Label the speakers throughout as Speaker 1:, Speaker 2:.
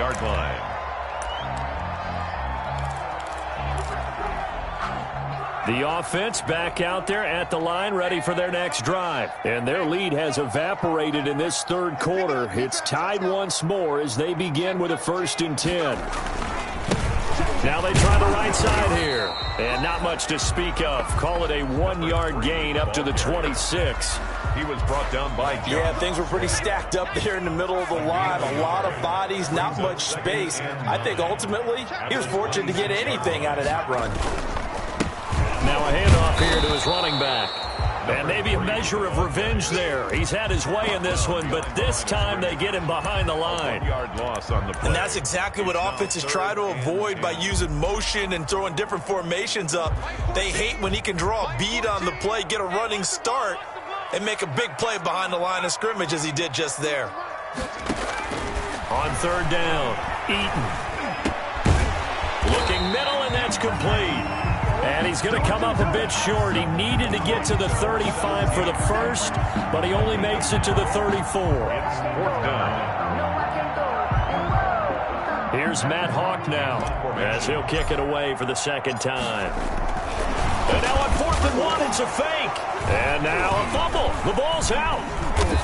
Speaker 1: Yard line.
Speaker 2: The offense back out there at the line, ready for their next drive. And their lead has evaporated in this third quarter. It's tied once more as they begin with a 1st and 10. Now they try the right side here. And not much to speak of. Call it a 1-yard gain up to the 26.
Speaker 1: He was brought down by Jones.
Speaker 3: Yeah, things were pretty stacked up there in the middle of the line. A lot of bodies, not much space. I think ultimately he was fortunate to get anything out of that run.
Speaker 2: Now a handoff here to his running back. And maybe a measure of revenge there. He's had his way in this one, but this time they get him behind the line.
Speaker 1: Yard loss on the play.
Speaker 3: And that's exactly what offenses try to avoid by using motion and throwing different formations up. They hate when he can draw a bead on the play, get a running start, and make a big play behind the line of scrimmage as he did just there.
Speaker 2: On 3rd down, Eaton. Looking middle, and that's complete. And he's going to come up a bit short. He needed to get to the 35 for the first, but he only makes it to the 34.
Speaker 1: It's 4th down.
Speaker 2: Here's Matt Hawk now as he'll kick it away for the 2nd time. And now on 4th and 1, it's a fake. And now a fumble. The ball's out.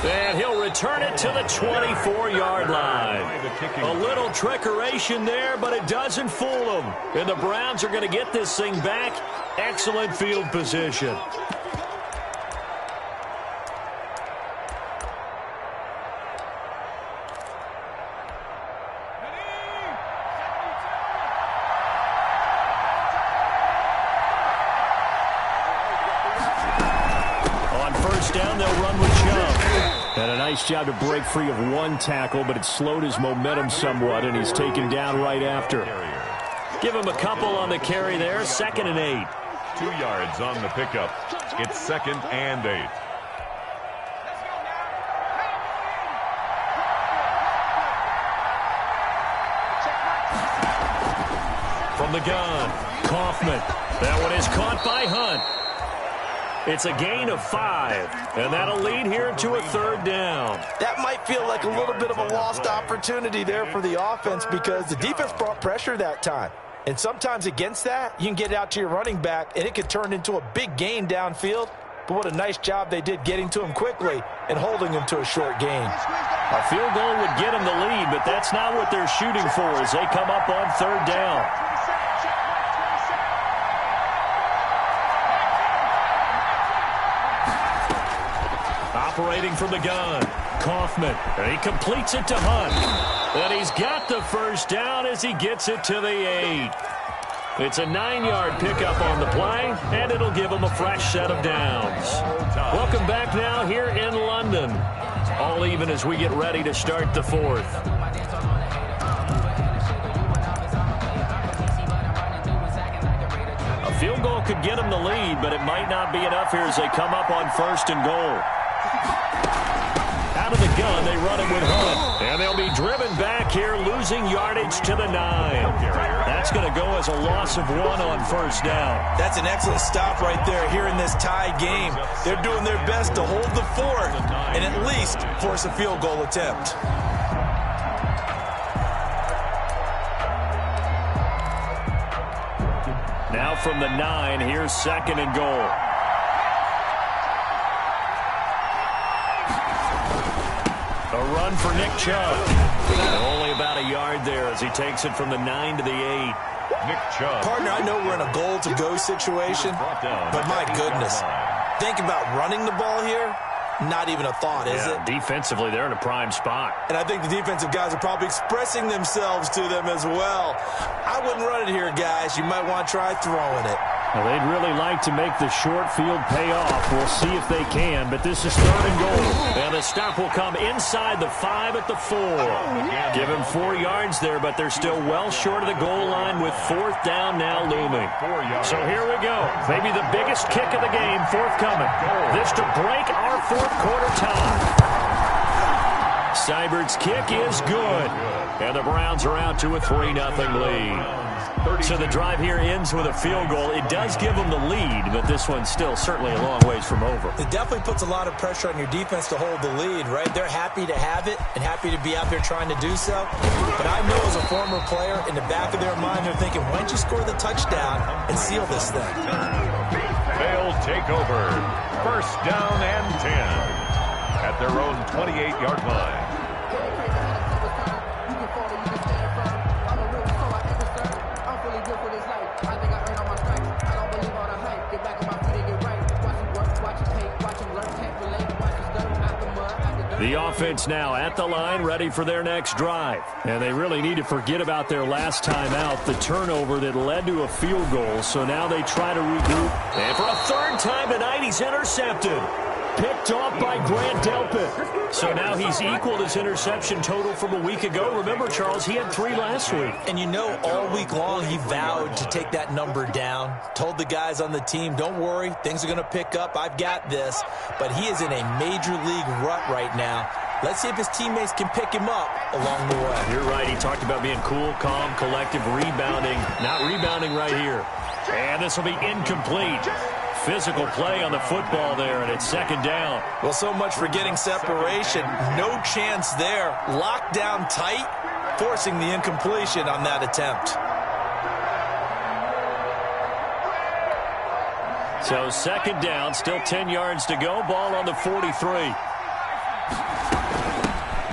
Speaker 2: And he'll return it to the 24-yard line. A little trickeration there, but it doesn't fool them. And the Browns are going to get this thing back. Excellent field position. Down, they'll run with Chubb. And a nice job to break free of one tackle, but it slowed his momentum somewhat, and he's taken down right after. Give him a couple on the carry there. 2nd and 8.
Speaker 1: 2 yards on the pickup. It's 2nd and 8.
Speaker 2: From the gun, Kaufman. That one is caught by Hunt. It's a gain of 5, and that'll lead here to a 3rd down.
Speaker 3: That might feel like a little bit of a lost opportunity there for the offense because the defense brought pressure that time. And sometimes against that, you can get it out to your running back, and it could turn into a big gain downfield. But what a nice job they did getting to him quickly and holding him to a short gain.
Speaker 2: A field goal would get them the lead, but that's not what they're shooting for as they come up on 3rd down. Operating from the gun, Kaufman, and he completes it to Hunt. And he's got the 1st down as he gets it to the 8. It's a 9-yard pickup on the play, and it'll give him a fresh set of downs. Welcome back now here in London. All even as we get ready to start the 4th. A field goal could get them the lead, but it might not be enough here as they come up on 1st and goal. Out of the gun, they run it with Hunt. And they'll be driven back here, losing yardage to the 9. That's going to go as a loss of 1 on 1st down.
Speaker 3: That's an excellent stop right there here in this tie game. They're doing their best to hold the fort and at least force a field goal attempt.
Speaker 2: Now from the 9, here's 2nd and goal. A run for Nick Chubb. Only about a yard there as he takes it from the 9 to the 8.
Speaker 1: Nick Chubb.
Speaker 3: Partner, I know we're in a goal-to-go situation, but my goodness, think about running the ball here. Not even a thought, is it?
Speaker 2: Defensively, they're in a prime spot.
Speaker 3: And I think the defensive guys are probably expressing themselves to them as well. I wouldn't run it here, guys. You might want to try throwing it.
Speaker 2: Well, they'd really like to make the short field pay off. We'll see if they can, but this is 3rd and goal. And the stop will come inside the 5 at the 4. Give him 4 yards there, but they're still well short of the goal line with 4th down now looming. So here we go. Maybe the biggest kick of the game forthcoming. This to break our 4th quarter tie. Seibert's kick is good. And the Browns are out to a 3-0 lead. So the drive here ends with a field goal. It does give them the lead, but this one's still certainly a long ways from over.
Speaker 3: It definitely puts a lot of pressure on your defense to hold the lead, right? They're happy to have it and happy to be out there trying to do so. But I know as former player, in the back of their mind, they're thinking, why don't you score the touchdown and seal this thing?
Speaker 1: They'll take over. First down and 10 at their own 28-yard line.
Speaker 2: The offense now at the line, ready for their next drive. And they really need to forget about their last time out, the turnover that led to a field goal. So now they try to regroup. And for a third time tonight, he's intercepted. Picked off by Grant Delpit. So now he's equaled his interception total from a week ago. Remember, Charles, he had 3 last week.
Speaker 3: And you know, all week long he vowed to take that number down. Told the guys on the team, don't worry, things are going to pick up. I've got this. But he is in a major league rut right now. Let's see if his teammates can pick him up along the way.
Speaker 2: You're right. He talked about being cool, calm, collective, rebounding. Not rebounding right here. And this will be incomplete. Physical play on the football there, and it's second down.
Speaker 3: Well, so much for getting separation. No chance there. Locked down tight, forcing the incompletion on that attempt.
Speaker 2: So second down, still 10 yards to go. Ball on the 43.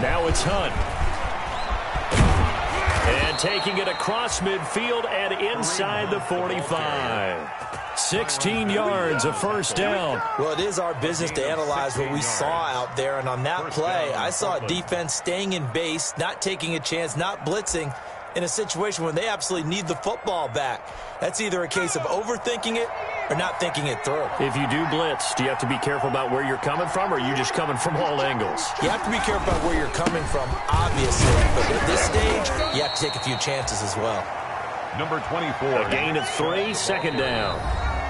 Speaker 2: Now it's Hunt. And taking it across midfield and inside the 45. 16 yards, a first down.
Speaker 3: Well, it is our business to analyze what we saw out there. And on that play, I saw a defense staying in base, not taking a chance, not blitzing in a situation when they absolutely need the football back. That's either a case of overthinking it or not thinking it through.
Speaker 2: If you do blitz, do you have to be careful about where you're coming from, or are you just coming from all angles?
Speaker 3: You have to be careful about where you're coming from, obviously. But at this stage, you have to take a few chances as well.
Speaker 1: Number 24.
Speaker 2: A gain of 3, second down.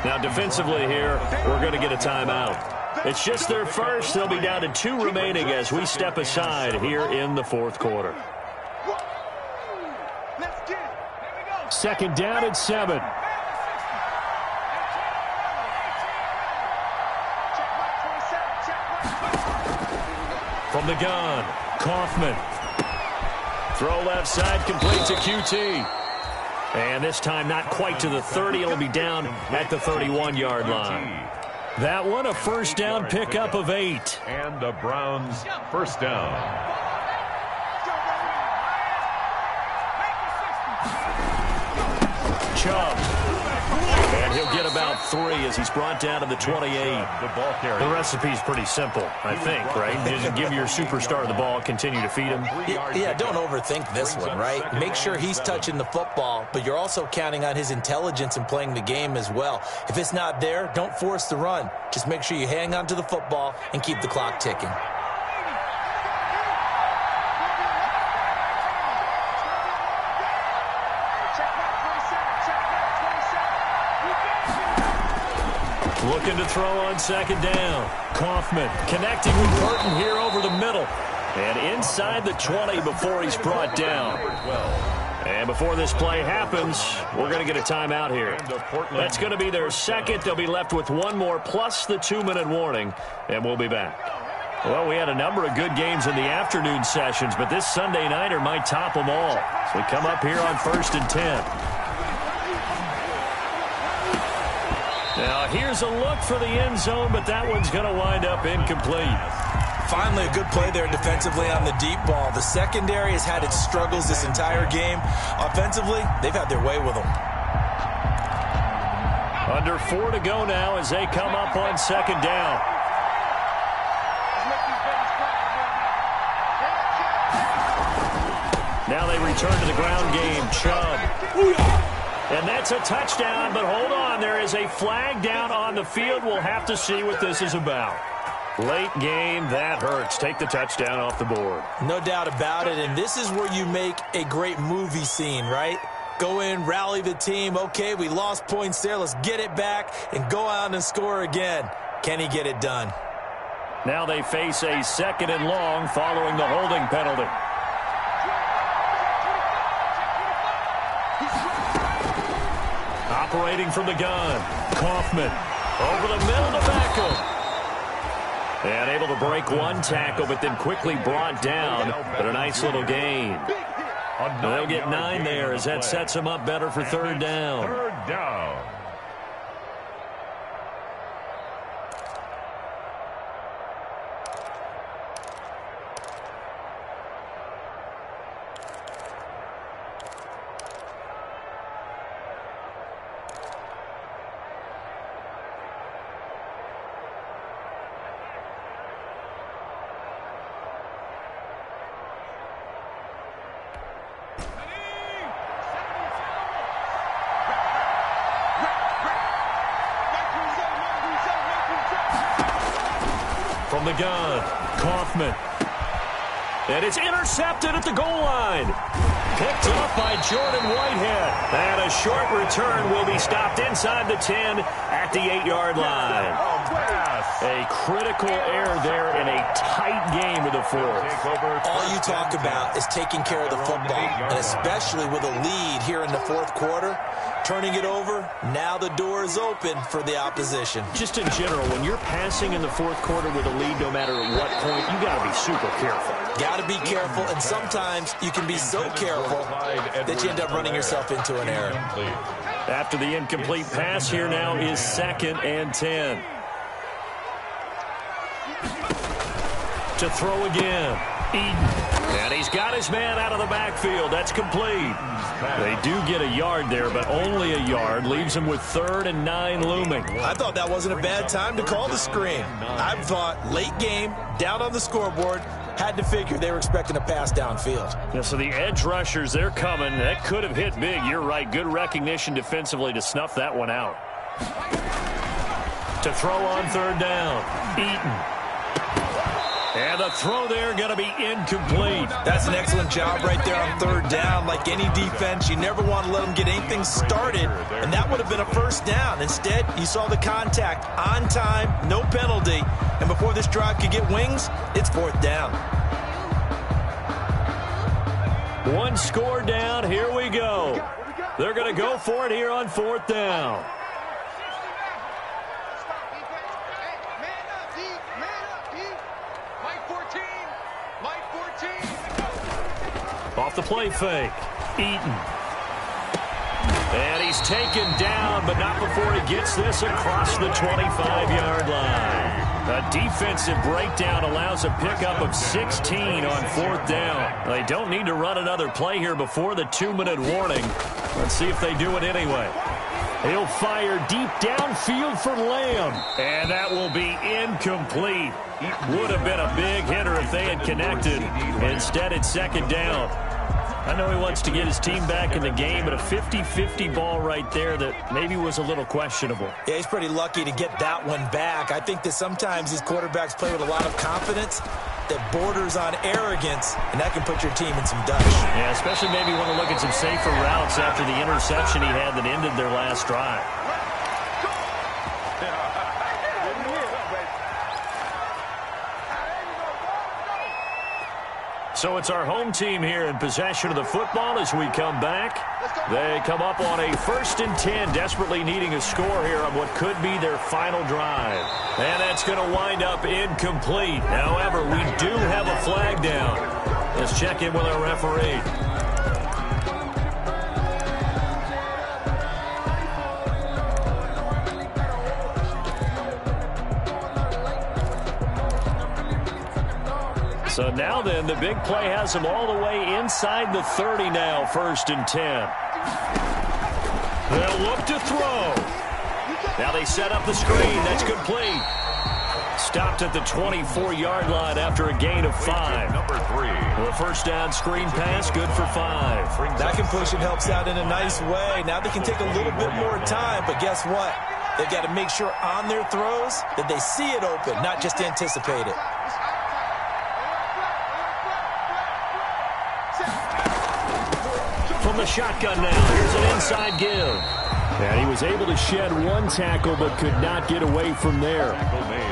Speaker 2: Now defensively here, we're going to get a timeout. It's just their first. They'll be down to 2 remaining as we step aside here in the fourth quarter. Second down and 7. From the gun, Kaufman. Throw left side, complete to QT. And this time not quite to the 30. It'll be down at the 31-yard line. That one, a first down pickup of 8.
Speaker 1: And the Browns first down.
Speaker 2: Chubb. And he'll get about 3 as he's brought down to the 28. The recipe's pretty simple, I think, right? Just give your superstar the ball, continue to feed him.
Speaker 3: Yeah, don't overthink this one, right? Make sure he's touching the football, but you're also counting on his intelligence in playing the game as well. If it's not there, don't force the run. Just make sure you hang on to the football and keep the clock ticking.
Speaker 2: Looking to throw on second down. Kaufman connecting with Burton here over the middle. And inside the 20 before he's brought down. And before this play happens, we're going to get a timeout here. That's going to be their second. They'll be left with 1 more plus the 2-minute warning. And we'll be back. Well, we had a number of good games in the afternoon sessions, but this Sunday nighter might top them all. So we come up here on 1st and 10. Now, here's a look for the end zone, but that one's going to wind up incomplete.
Speaker 3: Finally, a good play there defensively on the deep ball. The secondary has had its struggles this entire game. Offensively, they've had their way with them.
Speaker 2: Under 4 to go now as they come up on second down. Now they return to the ground game. Chubb. And that's a touchdown, but hold on. There is a flag down on the field. We'll have to see what this is about. Late game, that hurts. Take the touchdown off the board.
Speaker 3: No doubt about it, and this is where you make a great movie scene, right? Go in, rally the team. Okay, we lost points there. Let's get it back and go out and score again. Can he get it done?
Speaker 2: Now they face a second and long following the holding penalty. Operating from the gun, Kaufman over the middle to Beckham. And able to break one tackle, but then quickly brought down. But a nice little gain. They'll get 9 there as that sets them up better for third down.
Speaker 1: Third down.
Speaker 2: From the gun, Kaufman. And it's intercepted at the goal line. Picked up by Jordan Whitehead. And a short return will be stopped inside the 10 at the 8-yard line. A critical error there in a tight game of the fourth.
Speaker 3: All you talk about is taking care of the football, and especially with a lead here in the fourth quarter. Turning it over, now the door is open for the opposition.
Speaker 2: Just in general, when you're passing in the fourth quarter with a lead, no matter at what point, you got to be super careful.
Speaker 3: Got to be careful, and sometimes you can be so careful that you end up running yourself into an error.
Speaker 2: After the incomplete pass, here now is 2nd and 10. To throw again, Eden. And he's got his man out of the backfield. That's complete. They do get a yard there, but only a yard. Leaves him with 3rd and 9 looming.
Speaker 3: I thought that wasn't a bad time to call the screen. I thought late game, down on the scoreboard, had to figure they were expecting a pass downfield.
Speaker 2: Yeah, so the edge rushers, they're coming. That could have hit big. You're right. Good recognition defensively to snuff that one out. To throw on 3rd down, Eaton. And the throw there going to be incomplete.
Speaker 3: That's an excellent job right there on 3rd down. Like any defense, you never want to let them get anything started, and that would have been a 1st down. Instead, you saw the contact on time, no penalty, and before this drive could get wings, it's 4th down.
Speaker 2: One score down. Here we go. They're going to go for it here on 4th down. Off the play fake, Eaton. And he's taken down, but not before he gets this across the 25-yard line. A defensive breakdown allows a pickup of 16 on 4th down. They don't need to run another play here before the 2-minute warning. Let's see if they do it anyway. He'll fire deep downfield for Lamb. And that will be incomplete. Would have been a big hitter if they had connected. Instead, it's 2nd down. I know he wants to get his team back in the game, but a 50-50 ball right there that maybe was a little questionable.
Speaker 3: Yeah, he's pretty lucky to get that one back. I think that sometimes these quarterbacks play with a lot of confidence that borders on arrogance, and that can put your team in some dutch.
Speaker 2: Yeah, especially maybe want to look at some safer routes after the interception he had that ended their last drive. So it's our home team here in possession of the football as we come back. They come up on a 1st and 10, desperately needing a score here on what could be their final drive. And that's going to wind up incomplete. However, we do have a flag down. Let's check in with our referee. So now then, the big play has them all the way inside the 30 now, 1st and 10. They'll look to throw. Now they set up the screen. That's complete. Stopped at the 24-yard line after a gain of 5.
Speaker 1: Number 3.
Speaker 2: Well, a 1st down screen pass, good for 5.
Speaker 3: That completion helps out in a nice way. Now they can take a little bit more time, but guess what? They've got to make sure on their throws that they see it open, not just anticipate it.
Speaker 2: From the shotgun now, here's an inside give. And he was able to shed one tackle but could not get away from there.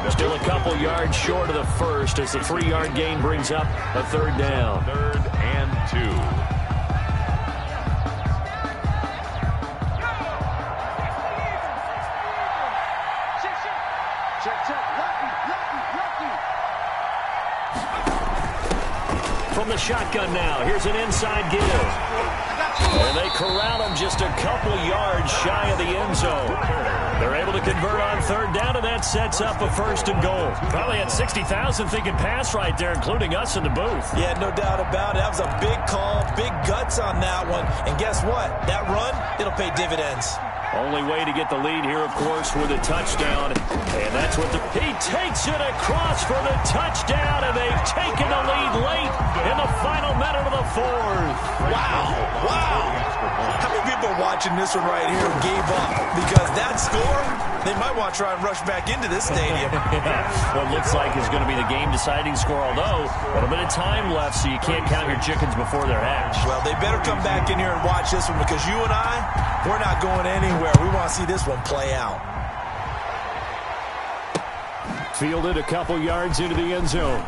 Speaker 2: Still a couple yards short of the 1st as the 3-yard gain brings up a 3rd down.
Speaker 1: 3rd and 2.
Speaker 2: From the shotgun now. Here's an inside give. And they corral him just a couple yards shy of the end zone. They're able to convert on third down, and that sets up a 1st and goal.
Speaker 4: Probably had 60,000 thinking pass right there, including us in the booth.
Speaker 3: Yeah, no doubt about it. That was a big call, big guts on that one. And guess what? That run, it'll pay dividends.
Speaker 2: Only way to get the lead here, of course, with a touchdown. And that's what he takes it across for the touchdown, and they've taken the lead late in the final minute of the 4th.
Speaker 3: Wow. How many people are watching this one right here gave up? Because that score, they might want to try and rush back into this stadium.
Speaker 4: What looks like is going to be the game-deciding score, although a little bit of time left, so you can't count your chickens before they're hatched.
Speaker 3: Well, they better come back in here and watch this one, because you and I, we're not going anywhere. We want to see this one play out.
Speaker 2: Fielded a couple yards into the end zone.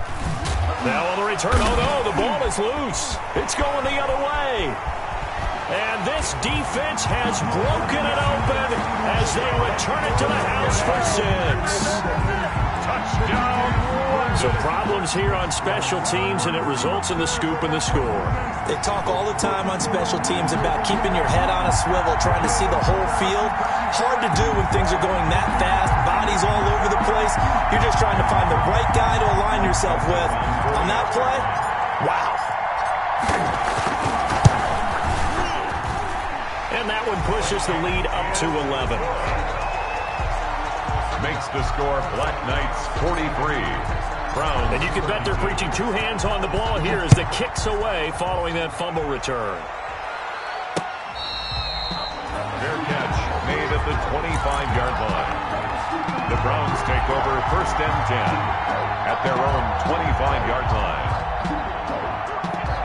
Speaker 2: Now on the return, oh no, the ball is loose. It's going the other way. And this defense has broken it open as they return it to the house for 6. Touchdown. So problems here on special teams, and it results in the scoop and the score.
Speaker 3: They talk all the time on special teams about keeping your head on a swivel, trying to see the whole field. Hard to do when things are going that fast, bodies all over the place. You're just trying to find the right guy to align yourself with. On that play, wow.
Speaker 2: And that one pushes the lead up to 11.
Speaker 1: Makes the score Black Knights 43. Browns.
Speaker 2: And you can bet they're preaching 2 hands on the ball here as the kick's away following that fumble return.
Speaker 1: Fair catch made at the 25-yard line. The Browns take over 1st and 10 at their own 25-yard line.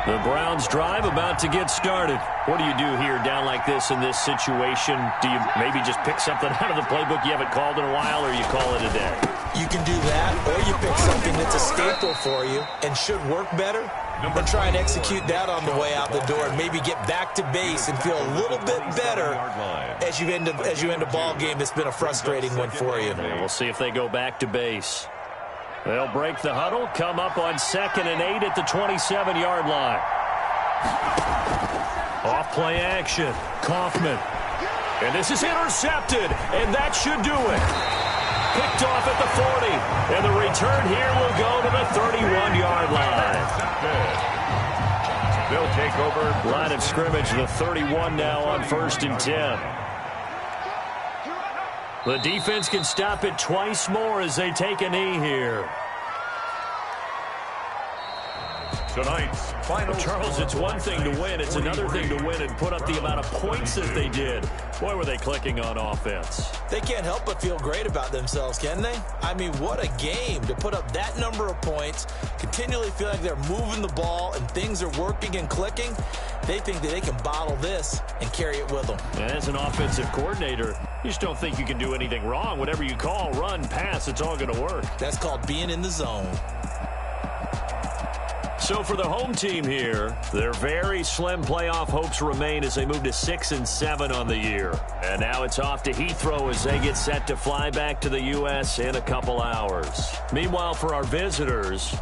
Speaker 2: The Browns drive about to get started. What do you do here down like this in this situation? Do you maybe just pick something out of the playbook you haven't called in a while, or you call it a day?
Speaker 3: You can do that, or you pick something that's a staple for you and should work better, and try and execute that on the way out the door, and maybe get back to base and feel a little bit better as you end a ball game that's been a frustrating one for you.
Speaker 2: Yeah, we'll see if they go back to base. They'll break the huddle, come up on 2nd and 8 at the 27-yard line. Off play action, Kaufman. And this is intercepted, and that should do it. Picked off at the 40, and the return here will go to the 31-yard line.
Speaker 1: They'll take over.
Speaker 2: Line of scrimmage, the 31 now on 1st and 10. The defense can stop it twice more as they take a knee here.
Speaker 1: Tonight's final.
Speaker 2: Charles, it's one thing to win. It's another thing to win and put up the amount of points that they did. Boy, were they clicking on offense.
Speaker 3: They can't help but feel great about themselves, can they? I mean, what a game to put up that number of points, continually feel like they're moving the ball and things are working and clicking. They think that they can bottle this and carry it with them.
Speaker 2: And as an offensive coordinator, you just don't think you can do anything wrong. Whatever you call, run, pass, it's all going to work.
Speaker 3: That's called being in the zone.
Speaker 2: So for the home team here, their very slim playoff hopes remain as they move to 6 and 7 on the year. And now it's off to Heathrow as they get set to fly back to the U.S. in a couple hours. Meanwhile, for our visitors,